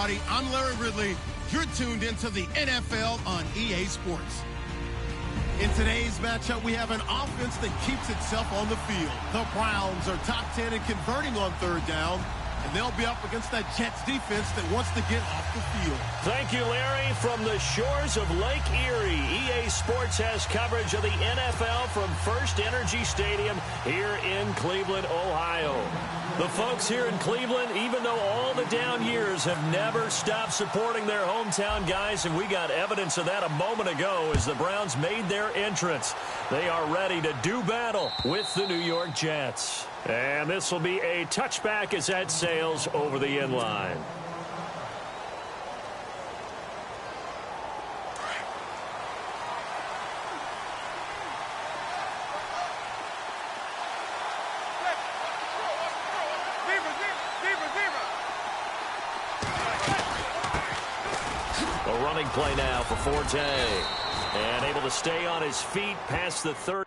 everybody. I'm Larry Ridley. You're tuned into the NFL on EA Sports. In today's matchup, we have an offense that keeps itself on the field. The Browns are top 10 in converting on third down, and they'll be up against that Jets defense that wants to get off the field. Thank you, Larry. From the shores of Lake Erie, EA Sports has coverage of the NFL from First Energy Stadium here in Cleveland, Ohio. The folks here in Cleveland, even though all the down years, have never stopped supporting their hometown guys, and we got evidence of that a moment ago as the Browns made their entrance. They are ready to do battle with the New York Jets. And this will be a touchback as that sails over the end line. A running play now for Forte. And able to stay on his feet past the 30.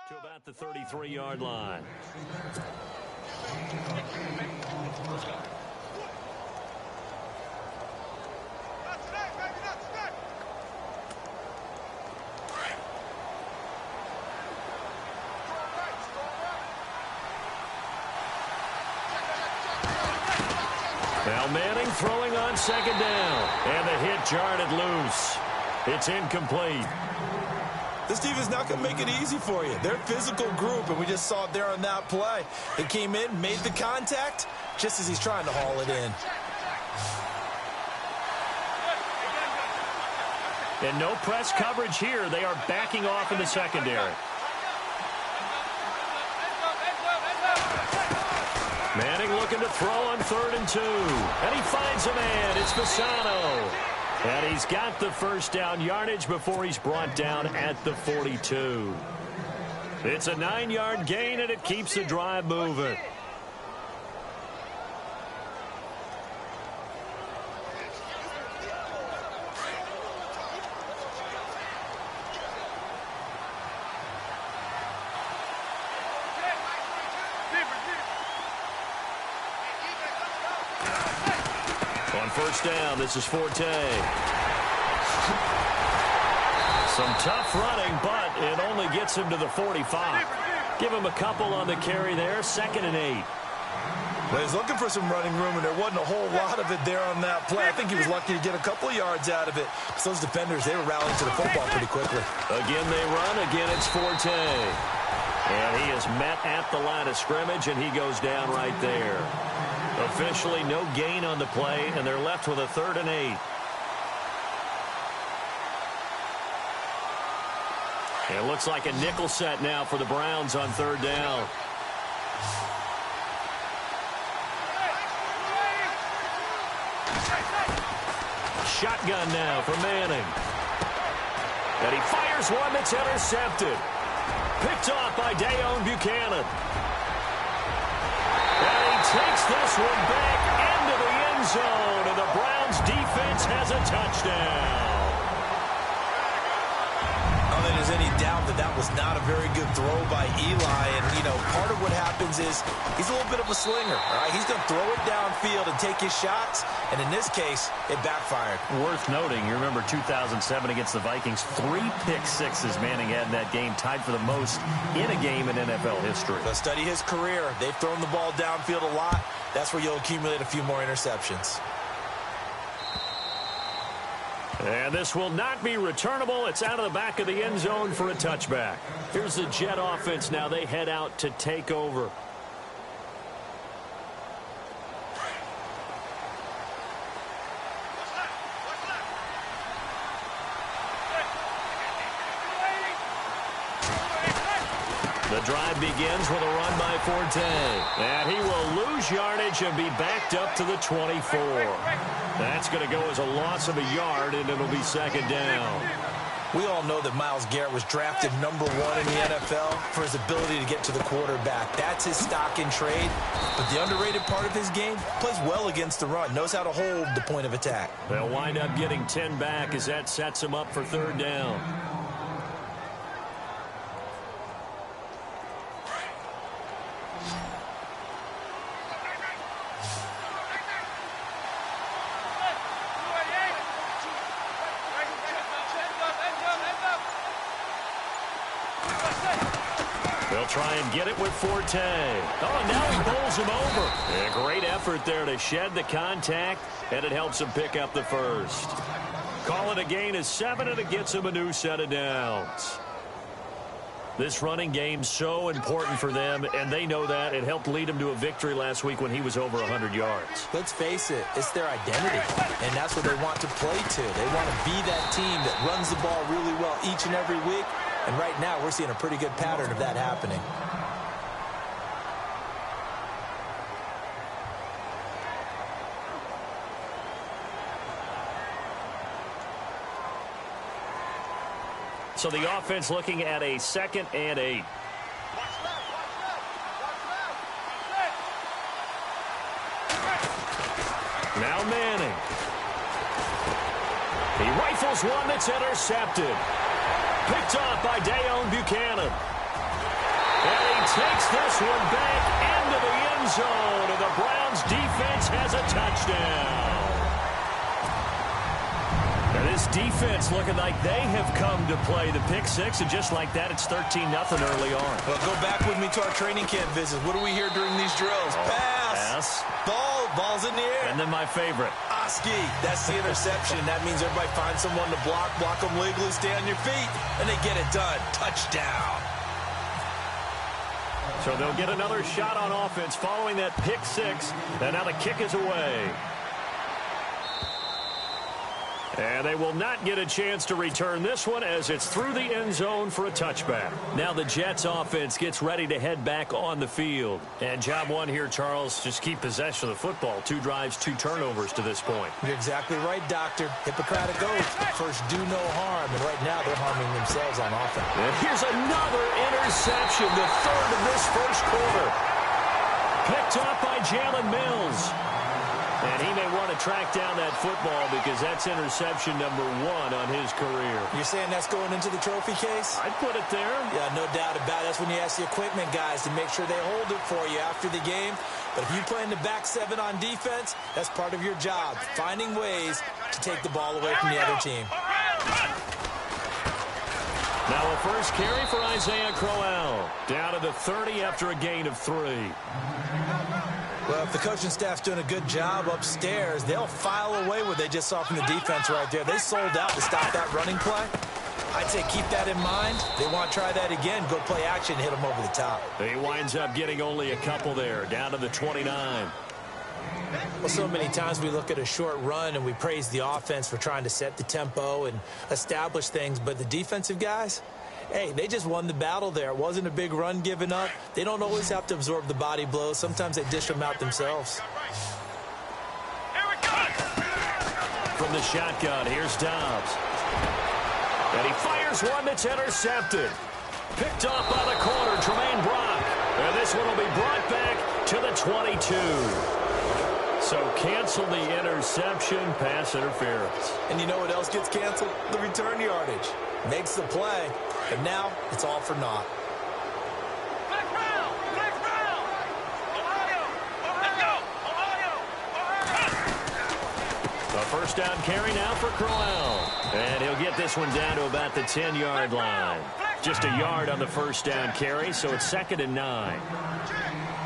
To about the 33-yard line. Now Manning throwing on second down. And the hit jarred it loose. It's incomplete. This defense is not going to make it easy for you. They're a physical group, and we just saw it there on that play. They came in, made the contact, just as he's trying to haul it in. And no press coverage here. They are backing off in the secondary. Manning looking to throw on 3rd and 2. And he finds a man. It's Fasano. And he's got the first down yardage before he's brought down at the 42. It's a 9-yard gain, and it keeps the drive moving. On first down, this is Forte. Some tough running, but it only gets him to the 45. Give him a couple on the carry there, 2nd and 8. Well, he's looking for some running room, and there wasn't a whole lot of it there on that play. I think he was lucky to get a couple of yards out of it. Because those defenders, they were rallying to the football pretty quickly. Again, they run. Again, it's Forte. And he is met at the line of scrimmage, and he goes down right there. Officially, no gain on the play, and they're left with a 3rd and 8. It looks like a nickel set now for the Browns on 3rd down. shotgun now for Manning. And he fires one that's intercepted. Picked off by Dayon Buchanan. And he takes this one back into the end zone, and the Browns defense has a touchdown. I don't think there's any doubt that that was not a very good throw by Eli. And, you know, part of what happens is he's a little bit of a slinger. All right? He's going to throw it downfield and take his shots. And in this case, it backfired. Worth noting, you remember 2007 against the Vikings, 3 pick-sixes Manning had in that game, tied for the most in a game in NFL history. But study his career. They've thrown the ball downfield a lot. That's where you'll accumulate a few more interceptions. And this will not be returnable. It's out of the back of the end zone for a touchback. Here's the Jet offense now. They head out to take over. The drive begins with a run by Forte. And he will lose yardage and be backed up to the 24. That's going to go as a loss of a yard, and it'll be second down. We all know that Myles Garrett was drafted #1 in the NFL for his ability to get to the quarterback. That's his stock in trade. But the underrated part of his game, plays well against the run, knows how to hold the point of attack. They'll wind up getting 10 back as that sets him up for third down. They'll try and get it with Forte. Oh, and now he bowls him over. A great effort there to shed the contact, and it helps him pick up the first. Call it a gain of 7, and it gets him a new set of downs. This running game's so important for them, and they know that. It helped lead him to a victory last week when he was over 100 yards. Let's face it, it's their identity, and that's what they want to play to. They want to be that team that runs the ball really well each and every week, and right now we're seeing a pretty good pattern of that happening. So the offense looking at a 2nd and 8. Now Manning. He rifles one that's intercepted. Picked off by Dayon Buchanan. And he takes this one back into the end zone, and the Browns defense has a touchdown. And this defense looking like they have come to play the pick six, and just like that, it's 13-0 early on. Well, go back with me to our training camp visit. What do we hear during these drills? Pass. Ball's in the air. And then my favorite. Oski. That's the interception. That means everybody finds someone to block them legally, stay on your feet, and they get it done. Touchdown. So they'll get another shot on offense following that pick six, and now the kick is away. And they will not get a chance to return this one as it's through the end zone for a touchback. Now the Jets offense gets ready to head back on the field. And job one here, Charles, just keep possession of the football. 2 drives, 2 turnovers to this point. You're exactly right, Doctor. Hippocratic oath. First, do no harm. And right now, they're harming themselves on offense. And here's another interception, the 3rd of this first quarter. Picked off by Jalen Mills. And he may want to track down that football because that's interception number 1 on his career. You're saying that's going into the trophy case? I'd put it there. Yeah, no doubt about it. That's when you ask the equipment guys to make sure they hold it for you after the game. But if you play in the back 7 on defense, that's part of your job, finding ways to take the ball away from the other team. Now a first carry for Isaiah Crowell. Down to the 30 after a gain of 3. Well, if the coaching staff's doing a good job upstairs, they'll file away what they just saw from the defense right there. They sold out to stop that running play. I'd say keep that in mind. They want to try that again. Go play action, hit them over the top. He winds up getting only a couple there, down to the 29. Well, so many times we look at a short run and we praise the offense for trying to set the tempo and establish things, but the defensive guys, hey, they just won the battle there. It wasn't a big run given up. They don't always have to absorb the body blows. Sometimes they dish them out themselves. from the shotgun. Here's Dobbs. And he fires one that's intercepted. Picked off by the corner, Tremaine Brock. And this one will be brought back to the 22. So cancel the interception, pass interference. And you know what else gets canceled? The return yardage. Makes the play, but now it's all for naught. A first down carry now for Crowell. And he'll get this one down to about the 10-yard line. Just a yard on the first down carry, so it's 2nd and 9.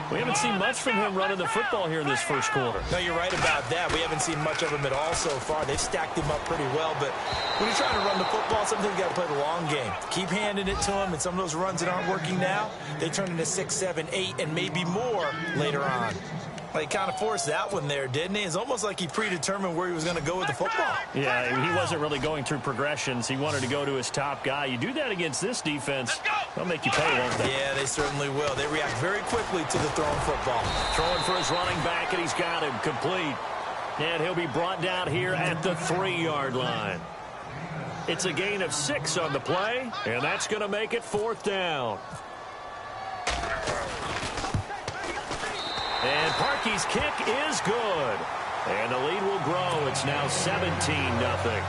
We haven't seen much from him running the football here in this first quarter. No, you're right about that. We haven't seen much of him at all so far. They've stacked him up pretty well, but when you're trying to run the football, sometimes you got to play the long game. Keep handing it to him, and some of those runs that aren't working now, they turn into 6, 7, 8, and maybe more later on. Well, he kind of forced that one there, didn't he? It's almost like he predetermined where he was going to go with the football. Yeah, he wasn't really going through progressions. He wanted to go to his top guy. You do that against this defense, they'll make you pay, won't they? Yeah, they certainly will. They react very quickly to the thrown football. Throwing for his running back, and he's got him complete. And he'll be brought down here at the 3-yard line. It's a gain of 6 on the play, and that's going to make it 4th down. And Parkey's kick is good. And the lead will grow. It's now 17-0.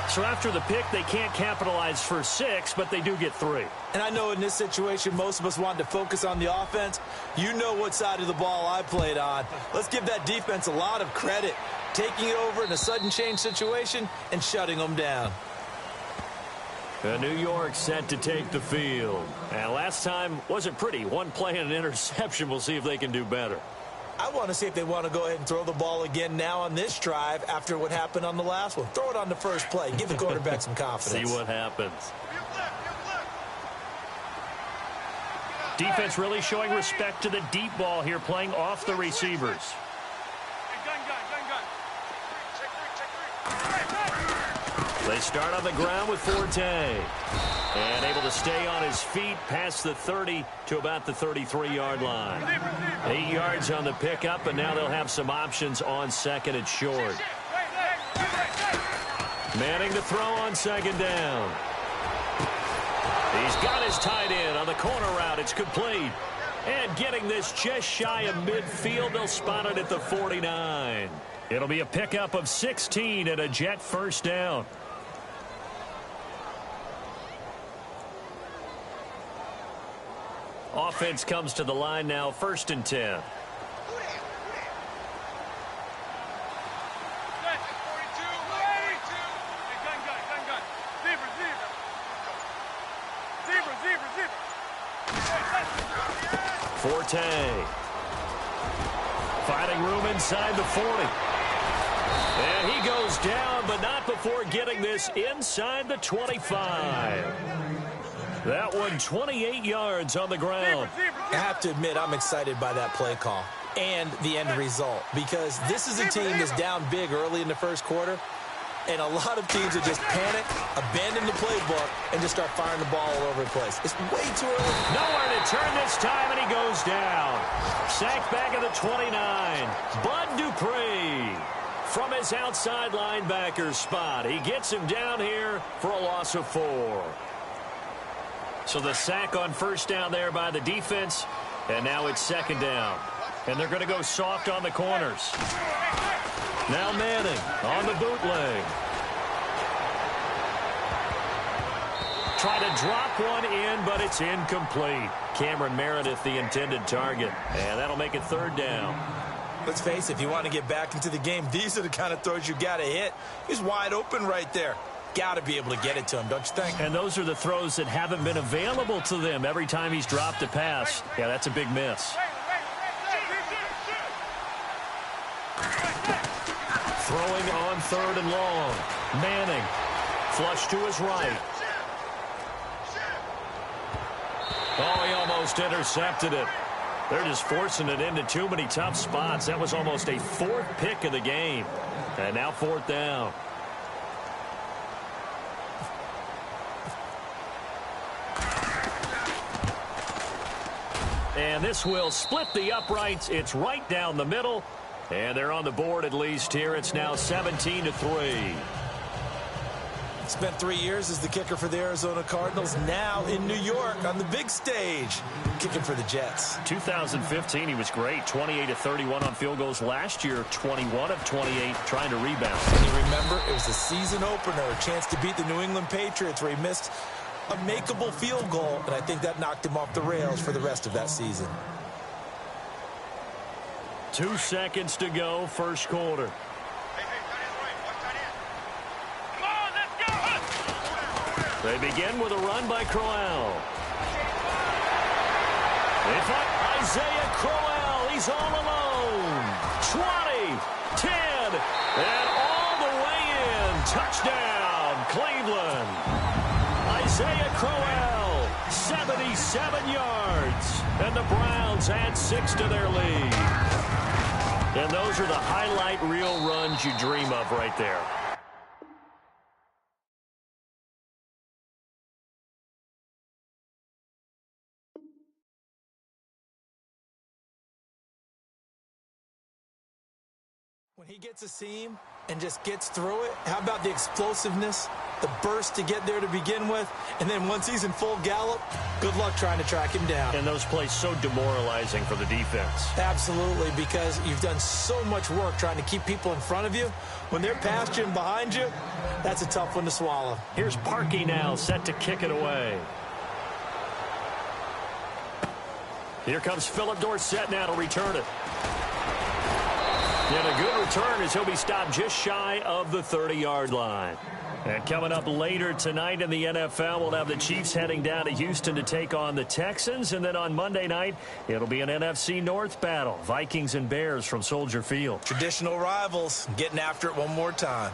So after the pick, they can't capitalize for 6, but they do get 3. And I know in this situation, most of us wanted to focus on the offense. You know what side of the ball I played on. Let's give that defense a lot of credit. Taking it over in a sudden change situation and shutting them down. New York set to take the field. And last time wasn't pretty. One play and an interception. We'll see if they can do better. I want to see if they want to go ahead and throw the ball again now on this drive after what happened on the last one. Throw it on the first play. Give the quarterback some confidence. See what happens. Defense really showing respect to the deep ball here, playing off the receivers. They start on the ground with Forte. And able to stay on his feet past the 30 to about the 33-yard line. 8 yards on the pickup, and now they'll have some options on 2nd and short. Manning to throw on 2nd down. He's got his tight end on the corner route. It's complete. And getting this just shy of midfield, they'll spot it at the 49. It'll be a pickup of 16 and a Jet first down. Offense comes to the line now, 1st and 10. Forte. Finding room inside the 40. And he goes down, but not before getting this inside the 25. That one 28 yards on the ground. I have to admit, I'm excited by that play call and the end result, because this is a team that's down big early in the first quarter, and a lot of teams that just panic, abandon the playbook, and just start firing the ball all over the place. It's way too early. Nowhere to turn this time, and he goes down. Sacked back at the 29. Bud Dupree from his outside linebacker spot. He gets him down here for a loss of 4. So the sack on first down there by the defense, and now it's 2nd down. And they're going to go soft on the corners. Now Manning on the bootleg. Try to drop one in, but it's incomplete. Cameron Meredith, the intended target. And that'll make it 3rd down. Let's face it, if you want to get back into the game, these are the kind of throws you got to hit. He's wide open right there. Got to be able to get it to him, don't you think? And those are the throws that haven't been available to them every time he's dropped a pass. Yeah, that's a big miss. Throwing on 3rd and long. Manning. Flush to his right. Oh, he almost intercepted it. They're just forcing it into too many tough spots. That was almost a 4th pick of the game. And now 4th down. And this will split the uprights. It's right down the middle. And they're on the board at least here. It's now 17-3. Spent 3 years as the kicker for the Arizona Cardinals. Now in New York on the big stage, kicking for the Jets. 2015, he was great. 28-31 on field goals. Last year, 21 of 28 trying to rebound. And you remember, it was the season opener, a chance to beat the New England Patriots where he missed a makeable field goal, and I think that knocked him off the rails for the rest of that season. 2 seconds to go, first quarter. They begin with a run by Crowell. They find Isaiah Crowell. He's all alone. 20, 10, and all the way in. Touchdown, Cleveland. Isaiah Crowell, 77 yards. And the Browns add 6 to their lead. And those are the highlight reel runs you dream of right there. When he gets a seam and just gets through it, how about the explosiveness, the burst to get there to begin with, and then once he's in full gallop, good luck trying to track him down. And those plays so demoralizing for the defense. Absolutely, because you've done so much work trying to keep people in front of you. When they're past you and behind you, that's a tough one to swallow. Here's Parkey now, set to kick it away. Here comes Philip Dorsett now to return it. And a good return as he'll be stopped just shy of the 30-yard line. And coming up later tonight in the NFL, we'll have the Chiefs heading down to Houston to take on the Texans. And then on Monday night, it'll be an NFC North battle. Vikings and Bears from Soldier Field. Traditional rivals getting after it one more time.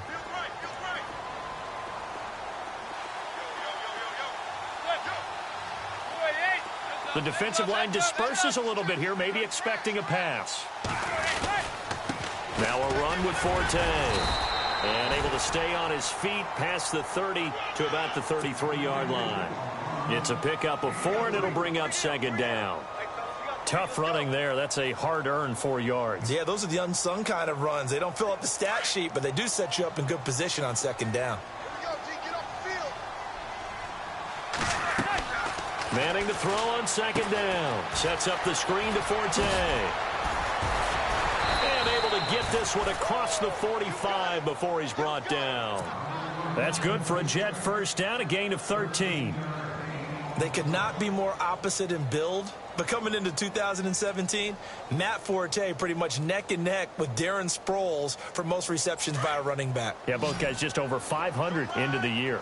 The defensive line disperses a little bit here, maybe expecting a pass. Now a run with Forte. And able to stay on his feet past the 30 to about the 33-yard line. It's a pickup of 4, and it'll bring up second down. Tough running there. That's a hard-earned 4 yards. Yeah, those are the unsung kind of runs. They don't fill up the stat sheet, but they do set you up in good position on second down. Manning to throw on second down. Sets up the screen to Forte. And able to get this one across the 45 before he's brought down. That's good for a Jet first down, a gain of 13. They could not be more opposite in build. But coming into 2017, Matt Forte pretty much neck and neck with Darren Sproles for most receptions by a running back. Yeah, both guys just over 500 into the year.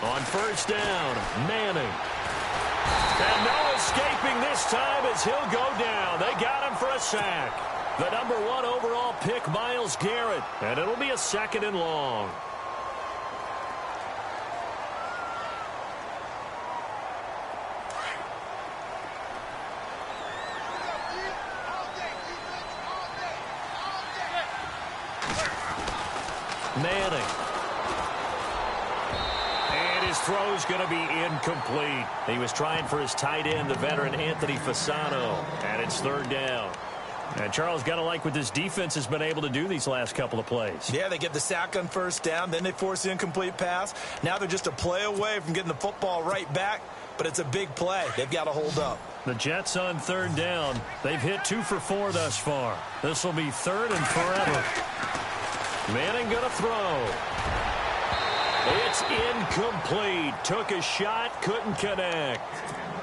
On first down, Manning. And no escaping this time as he'll go down. They got him for a sack. The number 1 overall pick, Myles Garrett. And it'll be a second and long. Manning. His throw's going to be incomplete. He was trying for his tight end, the veteran Anthony Fasano, and it's third down. And Charles, got to like what this defense has been able to do these last couple of plays. Yeah, they get the sack on first down, then they force the incomplete pass. Now they're just a play away from getting the football right back, but it's a big play. They've got to hold up. The Jets on third down. They've hit 2 for 4 thus far. This will be third and forever. Manning going to throw. It's incomplete. Took a shot, couldn't connect.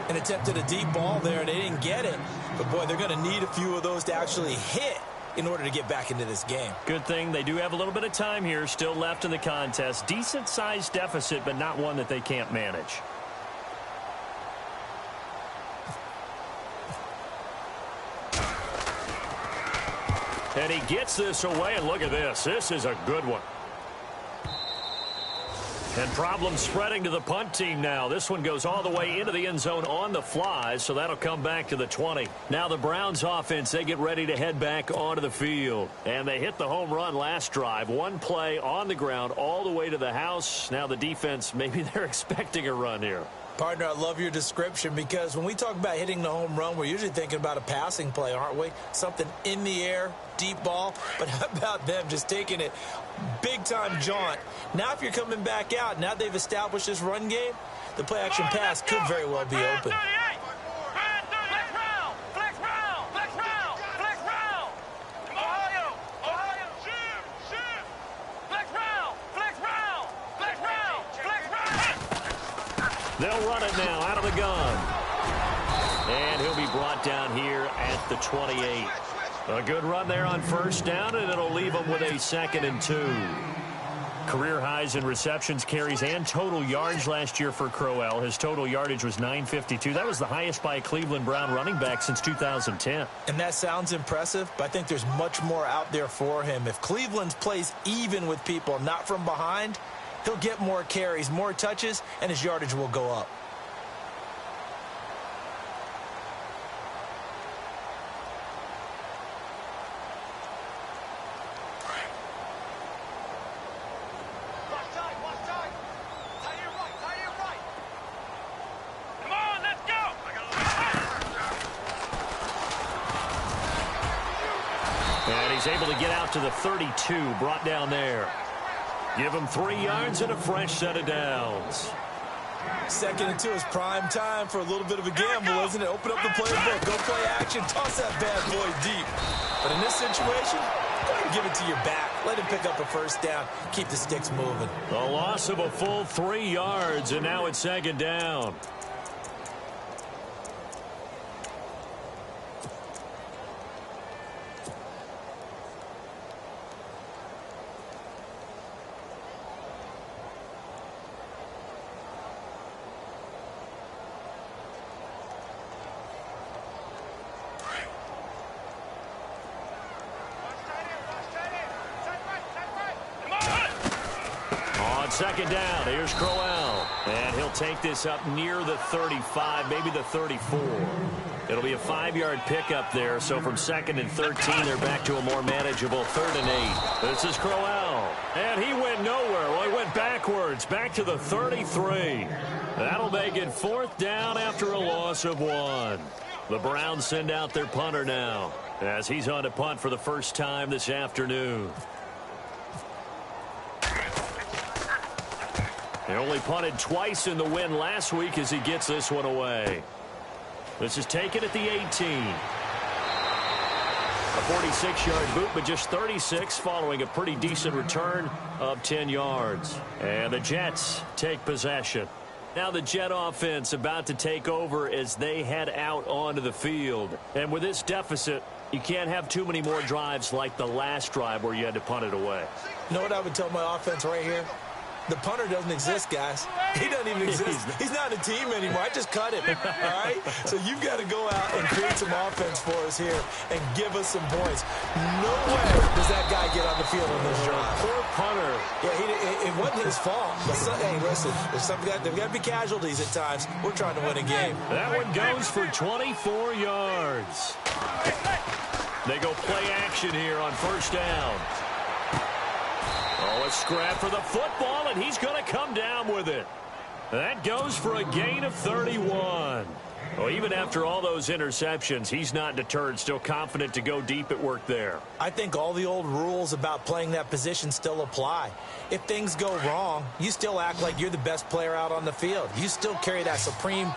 And attempted a deep ball there, and they didn't get it. But, boy, they're going to need a few of those to actually hit in order to get back into this game. Good thing they do have a little bit of time here still left in the contest. Decent-sized deficit, but not one that they can't manage. And he gets this away, and look at this. This is a good one. And problems spreading to the punt team now. This one goes all the way into the end zone on the fly, so that'll come back to the 20. Now the Browns offense, they get ready to head back onto the field. And they hit the home run last drive. One play on the ground all the way to the house. Now the defense, maybe they're expecting a run here. Partner, I love your description because when we talk about hitting the home run, we're usually thinking about a passing play, aren't we? Something in the air, deep ball. But how about them just taking it big-time jaunt? Now if you're coming back out, now they've established this run game, the play-action pass could very well be open. They'll run it now out of the gun. And he'll be brought down here at the 28. A good run there on first down, and it'll leave him with a 2nd and 2. Career highs in receptions, carries, and total yards last year for Crowell. His total yardage was 952. That was the highest by a Cleveland Brown running back since 2010. And that sounds impressive, but I think there's much more out there for him. If Cleveland plays even with people, not from behind, he'll get more carries, more touches, and his yardage will go up. And he's able to get out to the 32, brought down there. Give him 3 yards and a fresh set of downs. 2nd and 2 is prime time for a little bit of a gamble, isn't it? Open up the playbook, go play action, toss that bad boy deep. But in this situation, go ahead and give it to your back. Let him pick up a first down. Keep the sticks moving. A loss of a full 3 yards, and now it's 2nd down. On 2nd down, here's Crowell. And he'll take this up near the 35, maybe the 34. It'll be a 5-yard pickup there. So from 2nd and 13, they're back to a more manageable 3rd and 8. This is Crowell. And he went nowhere. Well, he went backwards, back to the 33. That'll make it 4th down after a loss of 1. The Browns send out their punter now, as he's on to punt for the first time this afternoon. He only punted twice in the win last week as he gets this one away. This is taken at the 18. A 46-yard boot, but just 36 following a pretty decent return of 10 yards. And the Jets take possession. Now the Jet offense about to take over as they head out onto the field. And with this deficit, you can't have too many more drives like the last drive where you had to punt it away. You know what I would tell my offense right here? The punter doesn't exist, guys. He doesn't even exist. He's not a team anymore. I just cut him, all right? So you've got to go out and create some offense for us here and give us some points. No way does that guy get on the field on this drive. Poor punter. Yeah, it wasn't his fault. But hey, listen, there's got to be casualties at times. We're trying to win a game. That one goes for 24 yards. They go play action here on first down. Oh, a scrap for the football, and he's going to come down with it. That goes for a gain of 31. Well, even after all those interceptions, he's not deterred, still confident to go deep at work there. I think all the old rules about playing that position still apply. If things go wrong, you still act like you're the best player out on the field. You still carry that supreme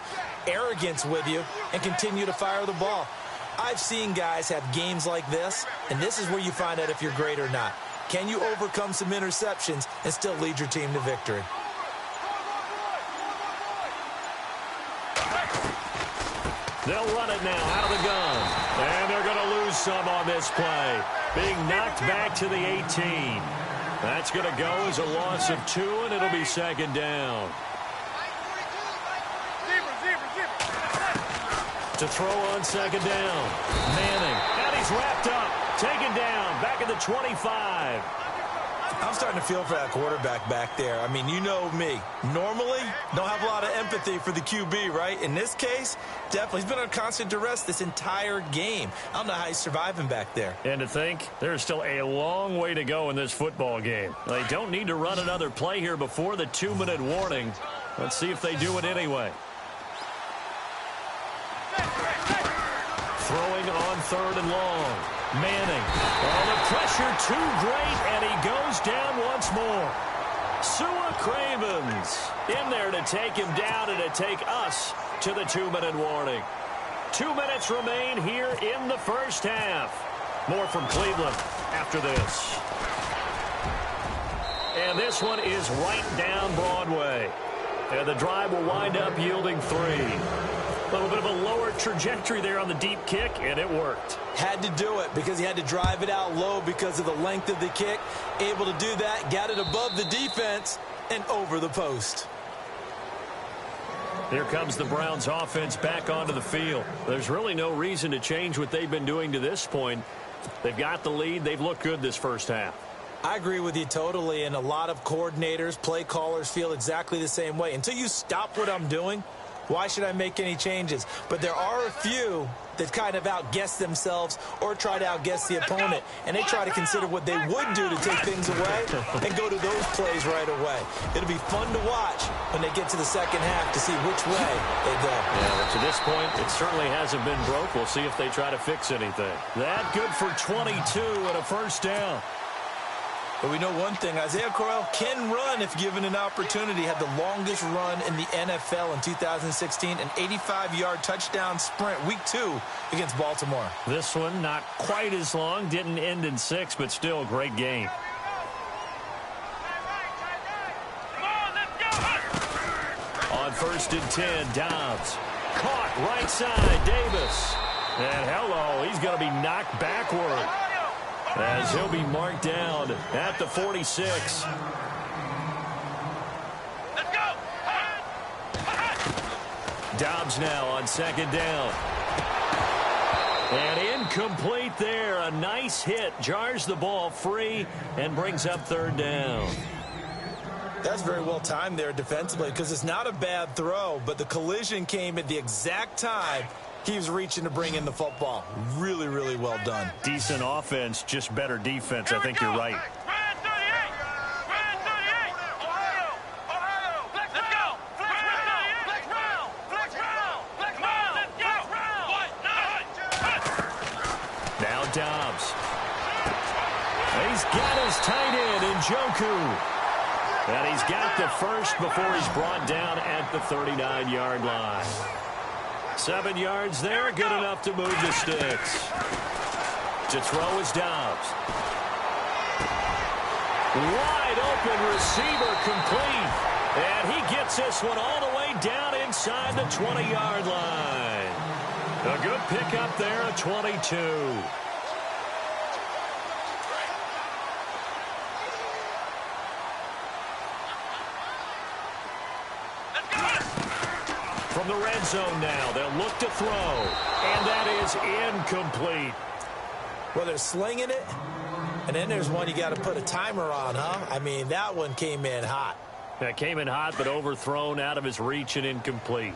arrogance with you and continue to fire the ball. I've seen guys have games like this, and this is where you find out if you're great or not. Can you overcome some interceptions and still lead your team to victory? They'll run it now out of the gun. And they're going to lose some on this play. Being knocked back to the 18. That's going to go as a loss of 2, and it'll be 2nd down. To throw on 2nd down. Manning. And he's wrapped up. Taken down. Back at the 25. I'm starting to feel for that quarterback back there. I mean, you know me. Normally, don't have a lot of empathy for the QB, right? In this case, definitely. He's been under constant duress this entire game. I don't know how he's surviving back there. And to think, there's still a long way to go in this football game. They don't need to run another play here before the 2-minute warning. Let's see if they do it anyway. Throwing on 3rd and long. Manning. Oh, the pressure too great, and he goes down once more. Sua Cravens in there to take him down and to take us to the 2-minute warning. 2 minutes remain here in the first half. More from Cleveland after this. And this one is right down Broadway. And the drive will wind up yielding 3. A little bit of a lower trajectory there on the deep kick, and it worked. Had to do it because he had to drive it out low because of the length of the kick. Able to do that, got it above the defense, and over the post. Here comes the Browns offense back onto the field. There's really no reason to change what they've been doing to this point. They've got the lead. They've looked good this first half. I agree with you totally, and a lot of coordinators, play callers feel exactly the same way. Until you stop what I'm doing, why should I make any changes? But there are a few that kind of outguess themselves or try to outguess the opponent, and they try to consider what they would do to take things away and go to those plays right away. It'll be fun to watch when they get to the second half to see which way they go. Yeah, to this point, it certainly hasn't been broke. We'll see if they try to fix anything. That good for 22 and a first down. But we know one thing, Isaiah Crowell can run if given an opportunity. Had the longest run in the NFL in 2016, an 85-yard touchdown sprint, week 2 against Baltimore. This one not quite as long, didn't end in 6, but still a great game. On 1st and 10, Dobbs. Caught right side, Davis. And hello, he's going to be knocked backward, as he'll be marked down at the 46. Let's go! Dobbs now on 2nd down. And incomplete there. A nice hit. Jars the ball free and brings up 3rd down. That's very well timed there defensively because it's not a bad throw, but the collision came at the exact time he was reaching to bring in the football. Really, really well done. Decent offense, just better defense. I think you're right. Now Dobbs. He's got his tight end in Njoku. And he's got the first before he's brought down at the 39-yard line. 7 yards there, good enough to move the sticks. To throw is Dobbs. Wide open receiver complete. And he gets this one all the way down inside the 20-yard line. A good pickup there at 22. From the red zone now, they'll look to throw, and that is incomplete. Well, they're slinging it, and then there's one you got to put a timer on, huh? I mean, that one came in hot. That came in hot, but overthrown out of his reach and incomplete.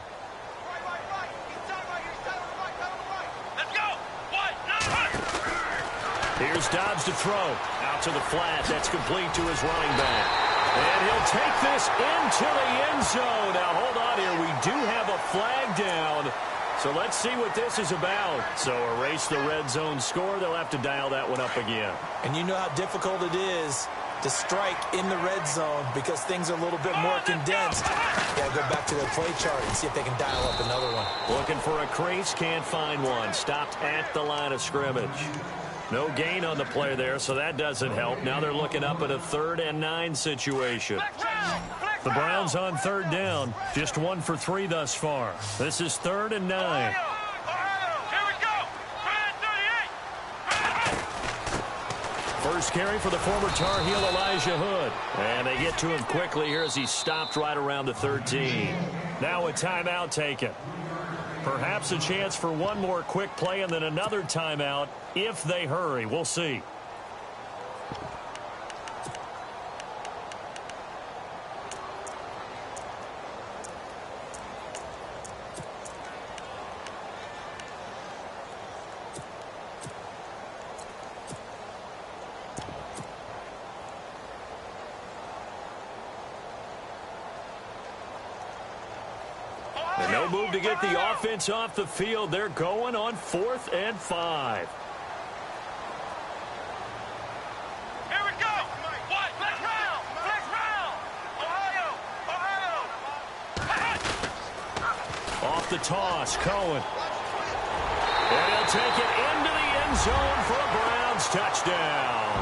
Here's Dobbs to throw. Out to the flat. That's complete to his running back. And he'll take this into the end zone. Now, hold on here. We do have a flag down. So let's see what this is about. So erase the red zone score. They'll have to dial that one up again. And you know how difficult it is to strike in the red zone because things are a little bit more condensed. Got to go back to their play chart and see if they can dial up another one. Looking for a crease. Can't find one. Stopped at the line of scrimmage. No gain on the play there, so that doesn't help. Now they're looking up at a 3rd and 9 situation. The Browns on 3rd down. Just 1 for 3 thus far. This is 3rd and 9. First carry for the former Tar Heel Elijah Hood. And they get to him quickly here as he stopped right around the 13. Now a timeout taken. Perhaps a chance for one more quick play and then another timeout if they hurry. We'll see. They move to get the offense off the field. They're going on 4th and 5. Here we go. What? Flex round. Flex round. Ohio. Off the toss, Cohen. And he'll take it into the end zone for a Browns touchdown.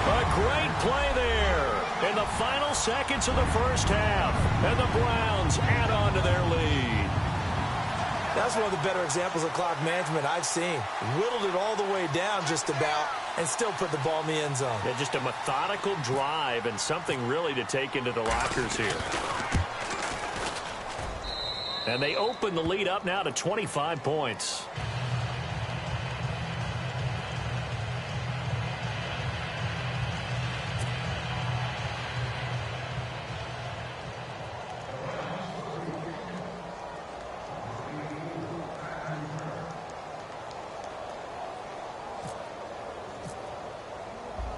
A great play there in the final seconds of the first half. And the Browns add on to their lead. That's one of the better examples of clock management I've seen. Whittled it all the way down just about and still put the ball in the end zone. Yeah, just a methodical drive and something really to take into the lockers here. And they open the lead up now to 25 points.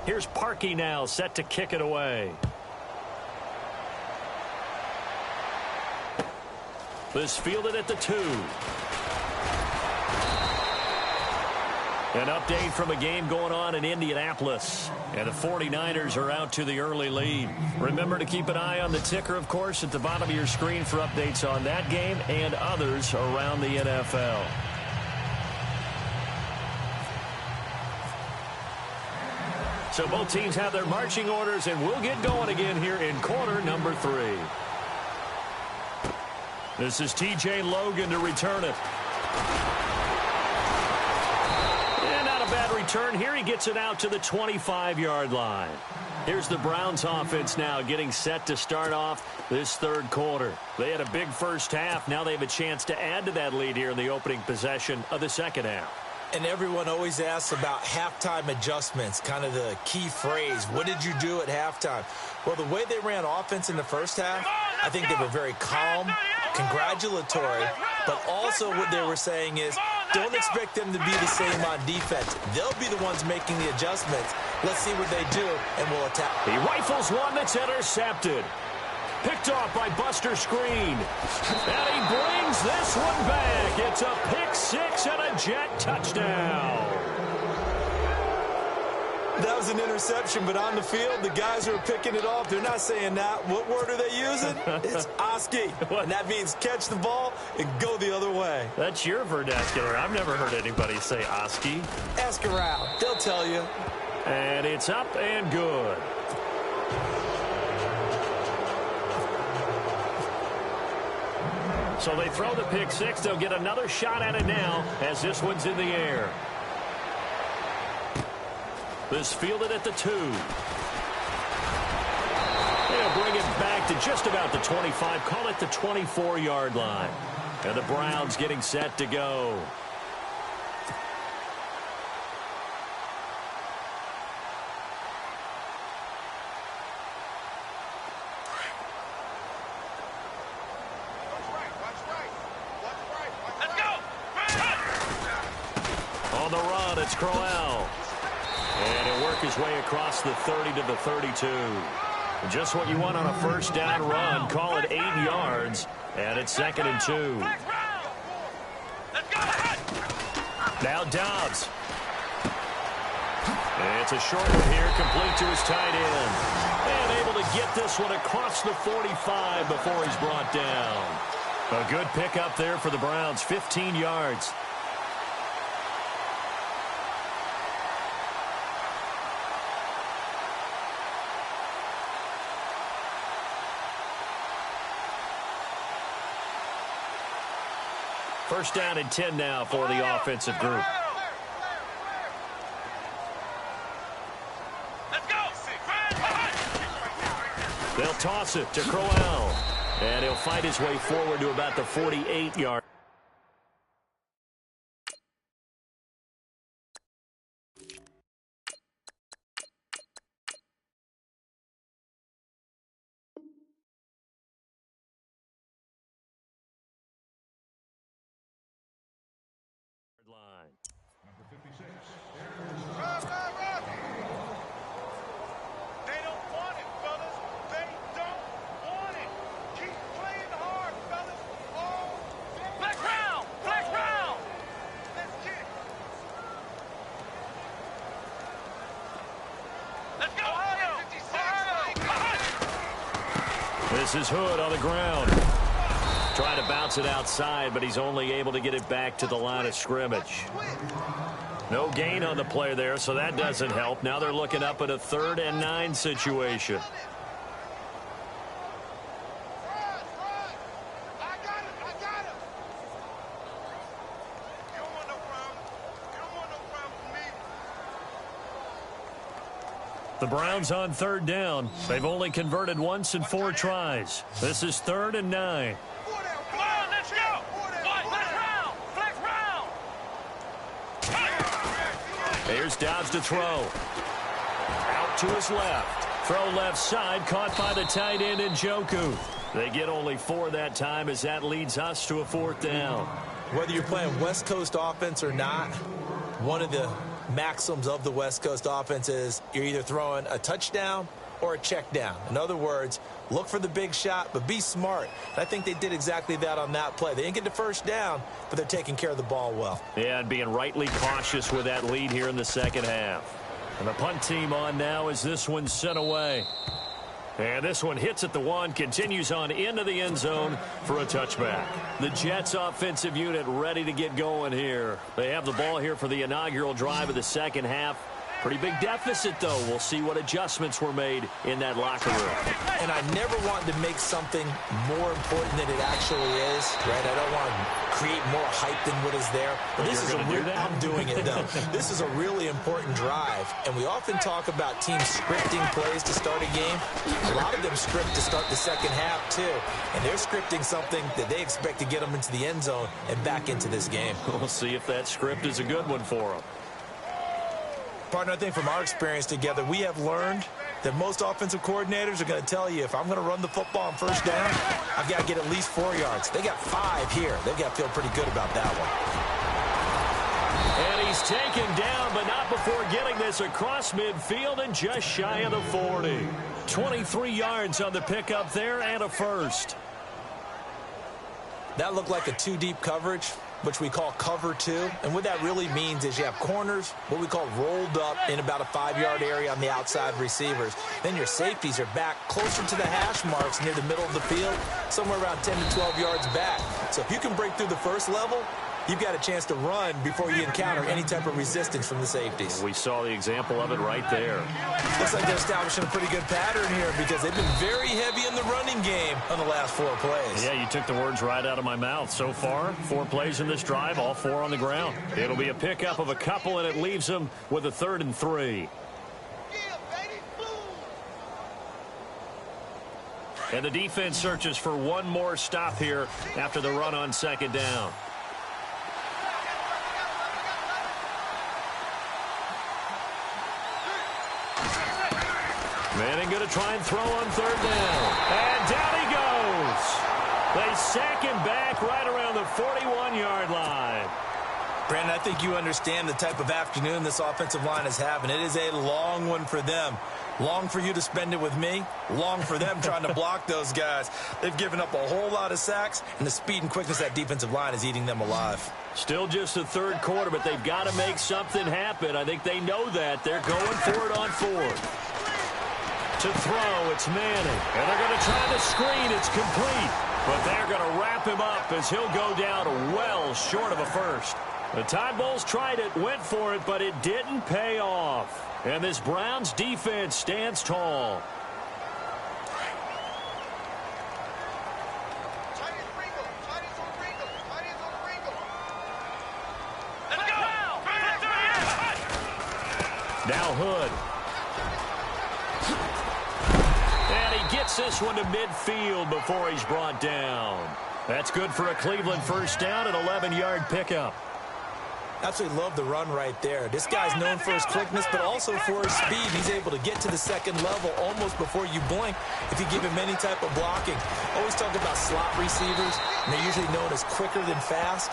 Here's Parkey now, set to kick it away. This fielded at the 2. An update from a game going on in Indianapolis. And the 49ers are out to the early lead. Remember to keep an eye on the ticker, of course, at the bottom of your screen for updates on that game and others around the NFL. So both teams have their marching orders, and we'll get going again here in quarter number 3. This is T.J. Logan to return it. And not a bad return here. He gets it out to the 25-yard line. Here's the Browns offense now getting set to start off this third quarter. They had a big first half. Now they have a chance to add to that lead here in the opening possession of the second half. And everyone always asks about halftime adjustments, kind of the key phrase. What did you do at halftime? Well, the way they ran offense in the first half, I think they were very calm, congratulatory, but also what they were saying is don't expect them to be the same on defense. They'll be the ones making the adjustments. Let's see what they do, and we'll attack. He rifles one that's intercepted. Picked off by Buster Screen. And he brings this one back. It's a pick 6 and a Jet touchdown. That was an interception, but on the field, the guys who are picking it off, they're not saying that. What word are they using? It's Oski. And that means catch the ball and go the other way. That's your vernacular. I've never heard anybody say Oski. Ask around. They'll tell you. And it's up and good. So they throw the pick 6. They'll get another shot at it now as this one's in the air. This fielded at the 2. They'll bring it back to just about the 25. Call it the 24-yard line. And the Browns getting set to go. On the run, it's Crowell. And he'll work his way across the 30 to the 32. Just what you want on a first down run. Call it 8 yards. And it's 2nd and 2. Now Dobbs. It's a short one here, complete to his tight end. And able to get this one across the 45 before he's brought down. A good pickup there for the Browns, 15 yards. First down and 10 now for the offensive group. They'll toss it to Crowell. And he'll fight his way forward to about the 48-yard. Line. Number 56. They don't want it, fellas. They don't want it. Keep playing hard, fellas. All This is Hood on the ground. Trying to bounce it outside, but he's only able to get it back to the line of scrimmage. No gain on the play there, so that doesn't help. Now they're looking up at a 3rd and 9 situation. The Browns on 3rd down. They've only converted once in 4 tries. This is 3rd and 9. Come on, let's go. Flex round. Flex round. Here's Dobbs to throw. Out to his left. Throw left side, caught by the tight end Njoku. They get only 4 that time as that leads us to a 4th down. Whether you're playing West Coast offense or not, one of the maxims of the West Coast offense is you're either throwing a touchdown or a check down. In other words, look for the big shot, but be smart. And I think they did exactly that on that play. They didn't get the first down, but they're taking care of the ball well. Yeah, and being rightly cautious with that lead here in the second half. And the punt team on now as this one's sent away. And this one hits at the 1, continues on into the end zone for a touchback. The Jets offensive unit ready to get going here. They have the ball here for the inaugural drive of the second half. Pretty big deficit, though. We'll see what adjustments were made in that locker room. And I never want to make something more important than it actually is, right? I don't want to create more hype than what is there. But this is I'm doing it, though. This is a really important drive. And we often talk about teams scripting plays to start a game. A lot of them script to start the second half, too. And they're scripting something that they expect to get them into the end zone and back into this game. We'll see if that script is a good one for them. Partner, I think from our experience together, we have learned that most offensive coordinators are going to tell you, if I'm going to run the football on first down, I've got to get at least 4 yards. They got 5 here. They've got to feel pretty good about that one. And he's taken down, but not before getting this across midfield and just shy of the 40. 23 yards on the pickup there and a first. That looked like a 2-deep coverage, which we call cover 2. And what that really means is you have corners, what we call rolled up in about a 5-yard area on the outside receivers. Then your safeties are back closer to the hash marks near the middle of the field, somewhere around 10 to 12 yards back. So if you can break through the first level, you've got a chance to run before you encounter any type of resistance from the safeties. We saw the example of it right there. Looks like they're establishing a pretty good pattern here because they've been very heavy in the running game on the last 4 plays. Yeah, you took the words right out of my mouth. So far, 4 plays in this drive, all 4 on the ground. It'll be a pickup of a couple, and it leaves them with a 3rd and 3. And the defense searches for one more stop here after the run on second down. Manning going to try and throw on 3rd down. And down he goes. They sack him back right around the 41-yard line. Brandon, I think you understand the type of afternoon this offensive line is having. It is a long one for them. Long for you to spend it with me. Long for them trying to block those guys. They've given up a whole lot of sacks, and the speed and quickness of that defensive line is eating them alive. Still just the 3rd quarter, but they've got to make something happen. I think they know that. They're going for it on 4th. To throw, it's Manning. And they're going to try the screen. It's complete. But they're going to wrap him up as he'll go down well short of a first. The Tide Bulls tried it, went for it, but it didn't pay off. And this Browns defense stands tall. Now Hood. And he gets this one to midfield before he's brought down. That's good for a Cleveland first down, an 11-yard pickup. Absolutely love the run right there. This guy's known for his quickness, but also for his speed. He's able to get to the second level almost before you blink if you give him any type of blocking. Always talk about slot receivers, and they're usually known as quicker than fast.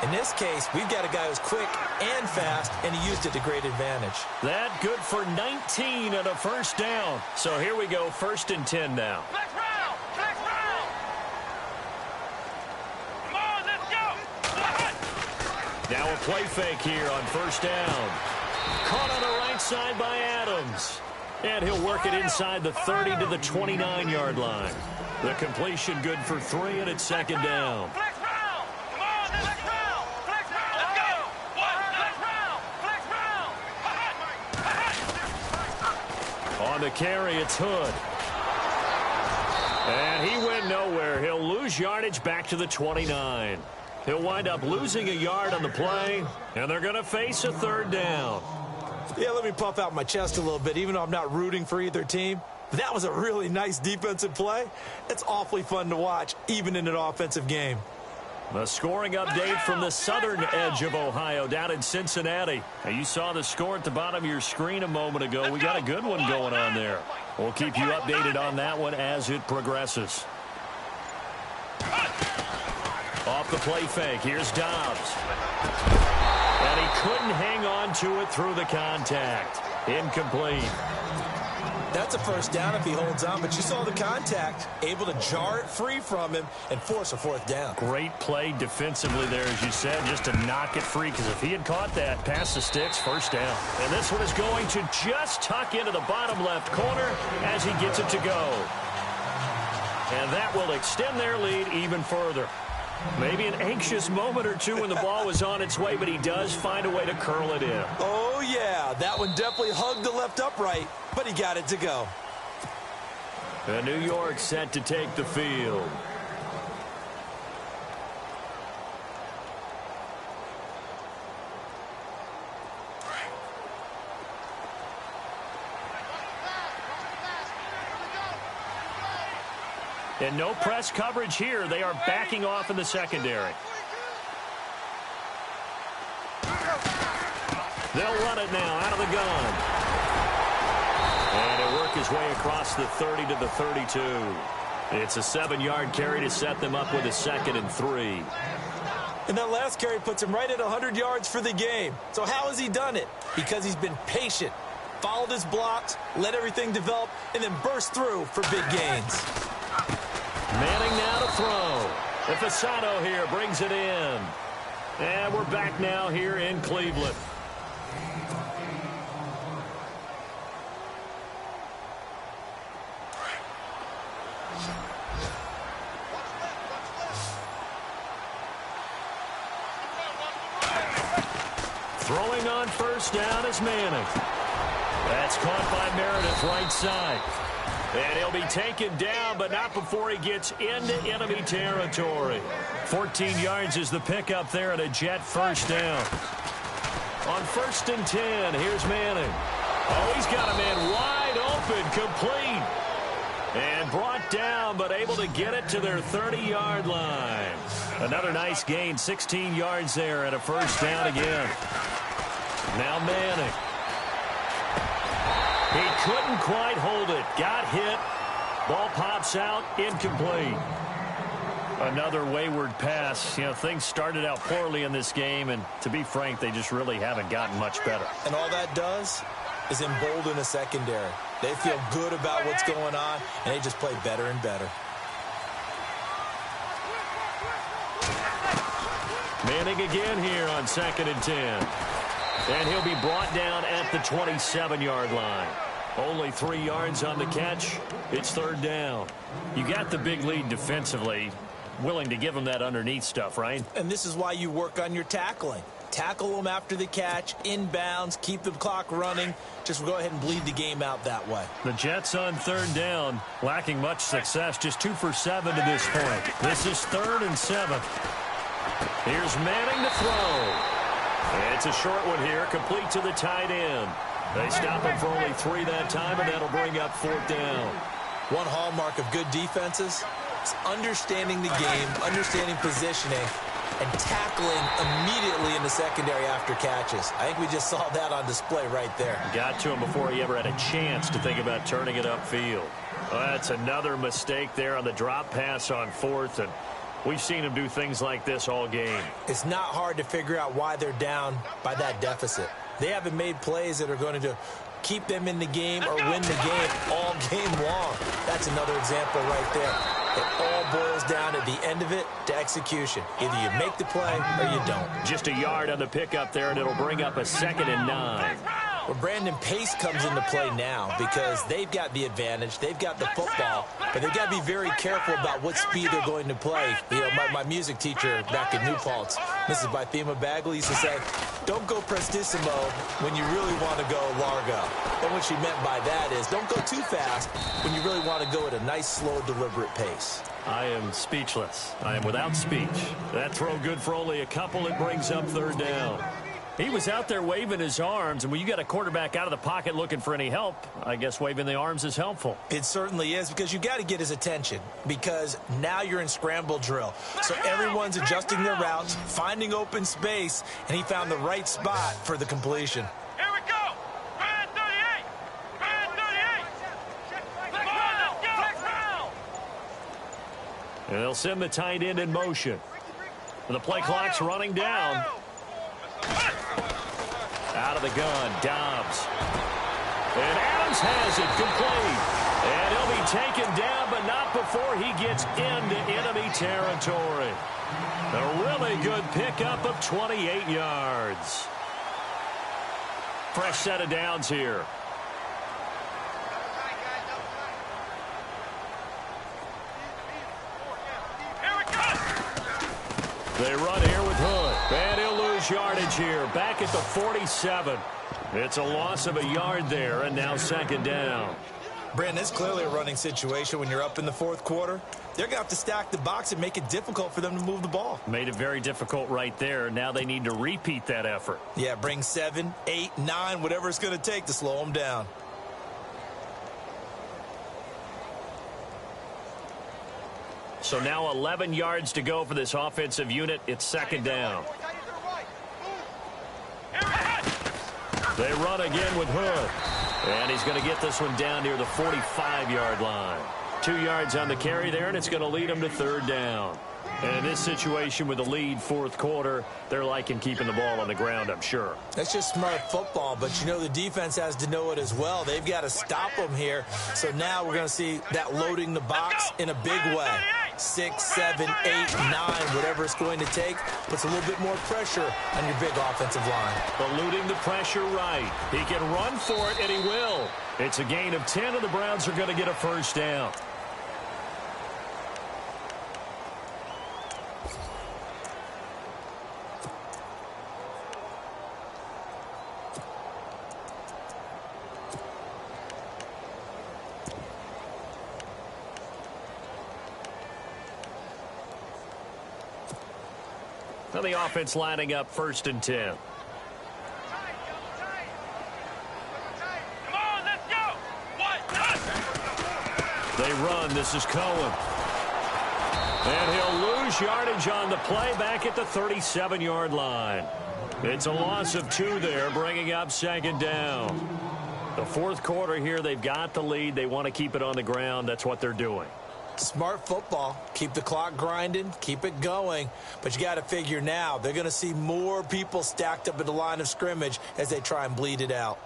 In this case, we've got a guy who's quick and fast, and he used it to great advantage. That good for 19 and a first down. So here we go, 1st and 10 now. Flex round! Flex round! Come on, let's go! Now a play fake here on first down. Caught on the right side by Adams. And he'll work it inside the 30 to the 29-yard line. The completion good for 3, and it's second down. Flex round. Come on, flex round. Flex round. Let's go. Flex round. Flex round. On the carry, it's Hood. And he went nowhere. He'll lose yardage back to the 29. He'll wind up losing a yard on the play, and they're going to face a third down. Yeah, let me puff out my chest a little bit, even though I'm not rooting for either team. That was a really nice defensive play. It's awfully fun to watch, even in an offensive game. The scoring update from the southern edge of Ohio down in Cincinnati. Now, you saw the score at the bottom of your screen a moment ago. We got a good one going on there. We'll keep you updated on that one as it progresses. Off the play fake, here's Dobbs. And he couldn't hang on to it through the contact. Incomplete. That's a first down if he holds on, but you saw the contact, able to jar it free from him and force a fourth down. Great play defensively there, as you said, just to knock it free, because if he had caught that, past the sticks, first down. And this one is going to just tuck into the bottom left corner as he gets it to go. And that will extend their lead even further. Maybe an anxious moment or two when the ball was on its way, but he does find a way to curl it in. Oh, yeah, that one definitely hugged the left upright, but he got it to go. And New York set to take the field. And no press coverage here. They are backing off in the secondary. They'll run it now out of the gun. And it'll work his way across the 30 to the 32. It's a 7-yard carry to set them up with a 2nd and 3. And that last carry puts him right at 100 yards for the game. So how has he done it? Because he's been patient, followed his blocks, let everything develop, and then burst through for big gains. Manning now to throw. The Fasano here brings it in. And we're back now here in Cleveland. Throwing on first down is Manning. That's caught by Meredith right side. And he'll be taken down, but not before he gets into enemy territory. 14 yards is the pickup there, and a Jet first down. On 1st and 10, here's Manning. Oh, he's got a man wide open, complete. And brought down, but able to get it to their 30-yard line. Another nice gain, 16 yards there, and a first down again. Now Manning. He couldn't quite hold it. Got hit. Ball pops out. Incomplete. Another wayward pass. You know, things started out poorly in this game, and to be frank, they just really haven't gotten much better. And all that does is embolden a secondary. They feel good about what's going on, and they just play better and better. Manning again here on 2nd and 10. And he'll be brought down at the 27-yard line. Only 3 yards on the catch. It's 3rd down. You got the big lead defensively. Willing to give him that underneath stuff, right? And this is why you work on your tackling. Tackle them after the catch, inbounds, keep the clock running. Just go ahead and bleed the game out that way. The Jets on 3rd down, lacking much success, just 2 for 7 to this point. This is 3rd and 7. Here's Manning to throw. It's a short one here, complete to the tight end. They stop him for only 3 that time, and that'll bring up 4th down. One hallmark of good defenses is understanding the game, understanding positioning, and tackling immediately in the secondary after catches. I think we just saw that on display right there. Got to him before he ever had a chance to think about turning it upfield. Well, that's another mistake there on the drop pass on 4th, and we've seen him do things like this all game. It's not hard to figure out why they're down by that deficit. They haven't made plays that are going to keep them in the game or win the game all game long. That's another example right there. It all boils down at the end of it to execution. Either you make the play or you don't. Just a yard on the pickup there, and it'll bring up a 2nd and 9. Well, Brandon, pace comes into play now because they've got the advantage. They've got the football, but they've got to be very careful about what speed they're going to play. You know, my music teacher back in New Paltz, Mrs. Bythema Bagley, used to say, don't go prestissimo when you really want to go largo. And what she meant by that is don't go too fast when you really want to go at a nice, slow, deliberate pace. I am speechless. I am without speech. That throw good for only a couple. It brings up third down. He was out there waving his arms, and when you got a quarterback out of the pocket looking for any help, I guess waving the arms is helpful. It certainly is, because you got to get his attention, because now you're in scramble drill. So everyone's adjusting their routes, finding open space, and he found the right spot for the completion. Here we go. Red 38. Red 38. Come on, let's go. Next round. And they'll send the tight end in motion. And the play clock's running down. Out of the gun, Dobbs. And Adams has it complete. And he'll be taken down, but not before he gets into enemy territory. A really good pickup of 28 yards. Fresh set of downs here. They run here with Hood. And he'll lose yardage here. Back at the 47. It's a loss of a yard there, and now second down. Brandon, it's clearly a running situation when you're up in the fourth quarter. They're going to have to stack the box and make it difficult for them to move the ball. Made it very difficult right there. Now they need to repeat that effort. Yeah, bring 7, 8, 9, whatever it's going to take to slow them down. So now 11 yards to go for this offensive unit. It's second down. They run again with Hood. And he's going to get this one down near the 45-yard line. 2 yards on the carry there, and it's going to lead him to third down. And in this situation with the lead fourth quarter, they're liking keeping the ball on the ground, I'm sure. That's just smart football, but you know the defense has to know it as well. They've got to stop them here. So now we're going to see that loading the box in a big way. 6, 7, 8, 9, whatever it's going to take, puts a little bit more pressure on your big offensive line. Eluding the pressure right. He can run for it, and he will. It's a gain of 10, and the Browns are going to get a first down. Now the offense lining up first and 10. Come on, let's go. What? They run. This is Cohen. And he'll lose yardage on the play back at the 37-yard line. It's a loss of 2 there, bringing up second down. The fourth quarter here, they've got the lead. They want to keep it on the ground. That's what they're doing. Smart football. Keep the clock grinding. Keep it going. But you got to figure now they're going to see more people stacked up at the line of scrimmage as they try and bleed it out.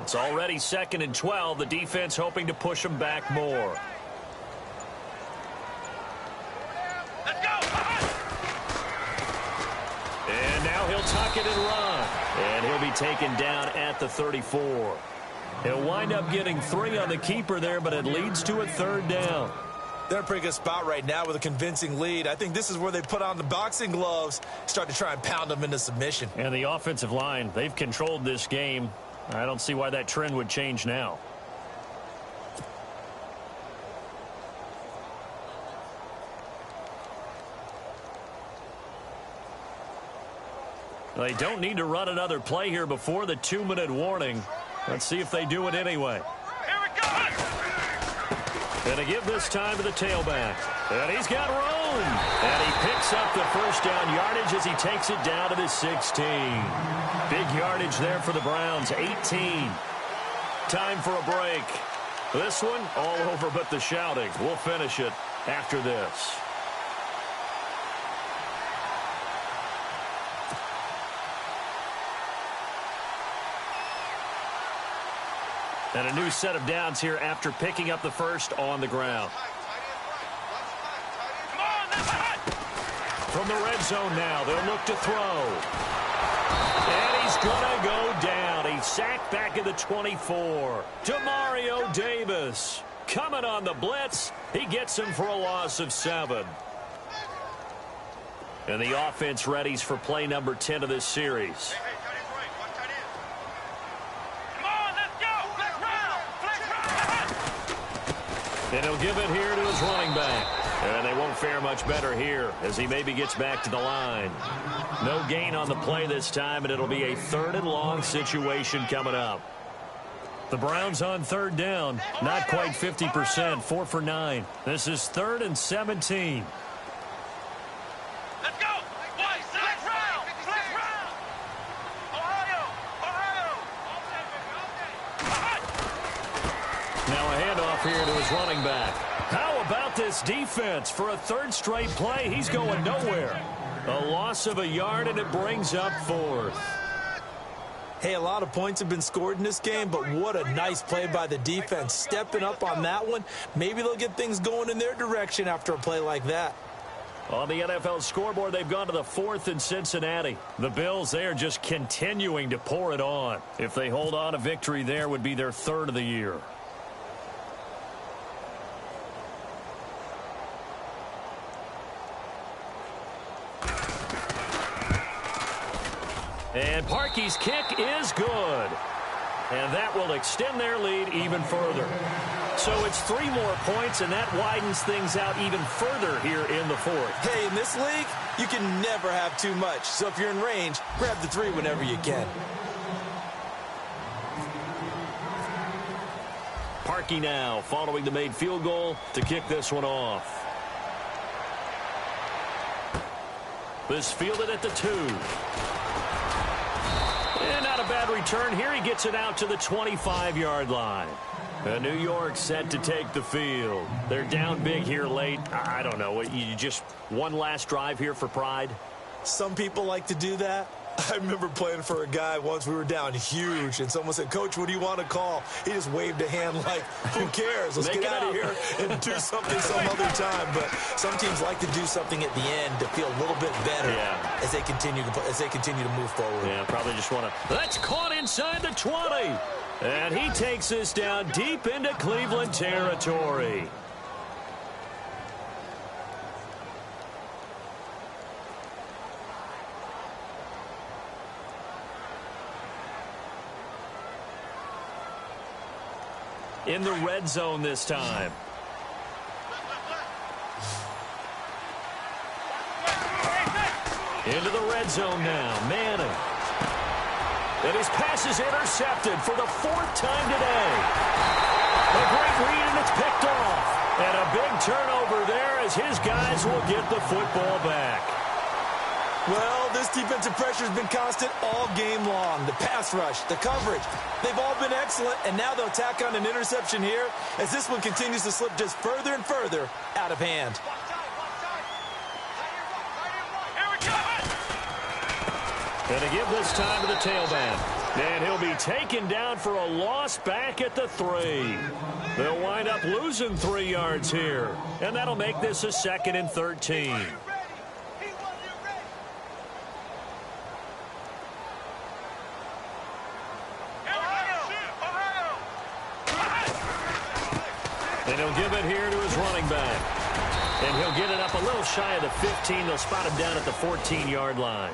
It's already second and 12. The defense hoping to push them back more. And now he'll tuck it and run. And he'll be taken down at the 34. He'll wind up getting 3 on the keeper there, but it leads to a third down. They're in a pretty good spot right now with a convincing lead. I think this is where they put on the boxing gloves, start to try and pound them into submission. And the offensive line, they've controlled this game. I don't see why that trend would change now. They don't need to run another play here before the 2-minute warning. Let's see if they do it anyway. Here we go. And they give this time to the tailback. And he's got room. And he picks up the first down yardage as he takes it down to the 16. Big yardage there for the Browns, 18. Time for a break. This one all over but the shouting. We'll finish it after this. And a new set of downs here after picking up the first on the ground. From the red zone now, they'll look to throw. And he's going to go down. He's sacked back at the 24. Demario Davis coming on the blitz. He gets him for a loss of 7. And the offense readies for play number 10 of this series. And he'll give it here to his running back. And they won't fare much better here as he maybe gets back to the line. No gain on the play this time, and it'll be a 3rd and long situation coming up. The Browns on 3rd down. Not quite 50%, 4 for 9. This is 3rd and 17. Let's go! Flex round! Ohio! Now a handoff here to his running back. How about this defense? For a 3rd straight play, he's going nowhere. A loss of a yard, and it brings up 4th. Hey, a lot of points have been scored in this game, but what a nice play by the defense. Stepping up on that one. Maybe they'll get things going in their direction after a play like that. On the NFL scoreboard, they've gone to the 4th in Cincinnati. The Bills, they are just continuing to pour it on. If they hold on, a victory there would be their 3rd of the year. And Parkey's kick is good. And that will extend their lead even further. So it's 3 more points, and that widens things out even further here in the 4th. Hey, in this league, you can never have too much. So if you're in range, grab the 3 whenever you can. Parkey now following the made field goal to kick this one off. This fielded at the 2. And not a bad return here. He gets it out to the 25-yard line. And New York set to take the field. They're down big here late. I don't know. You just one last drive here for pride? Some people like to do that. I remember playing for a guy once. We were down huge, and someone said, "Coach, what do you want to call?" He just waved a hand like, who cares? Let's get out of here and do something some other time. But some teams like to do something at the end to feel a little bit better as they continue to move forward. Yeah, probably just want to. That's caught inside the 20. And he takes this down deep into Cleveland territory. In the red zone this time. Into the red zone now. Madden. And his pass is intercepted for the 4th time today. A great read, and it's picked off. And a big turnover there as his guys will get the football back. Well, this defensive pressure has been constant all game long. The pass rush, the coverage, they've all been excellent, and now they'll tack on an interception here as this one continues to slip just further and further out of hand. And to give this time to the tailback. And he'll be taken down for a loss back at the 3. They'll wind up losing 3 yards here. And that'll make this a 2nd and 13. And he'll give it here to his running back. And he'll get it up a little shy of the 15. They'll spot him down at the 14-yard line.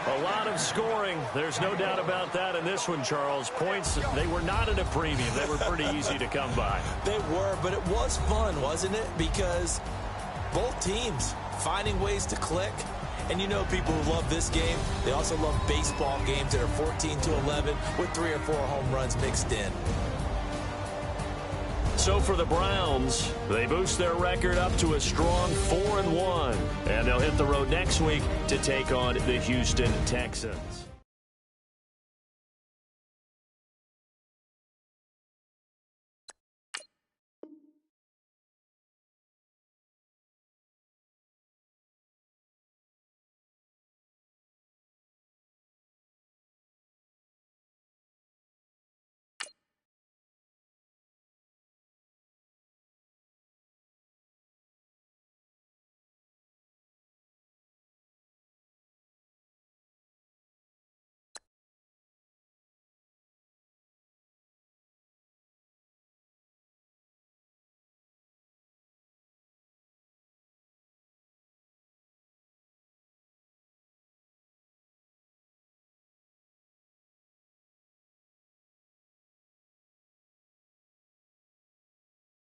A lot of scoring. There's no doubt about that in this one, Charles. Points, they were not at a premium. They were pretty easy to come by. They were, but it was fun, wasn't it? Because both teams finding ways to click. And you know people who love this game, they also love baseball games that are 14-11 with 3 or 4 home runs mixed in. So for the Browns, they boost their record up to a strong 4-1. And they'll hit the road next week to take on the Houston Texans.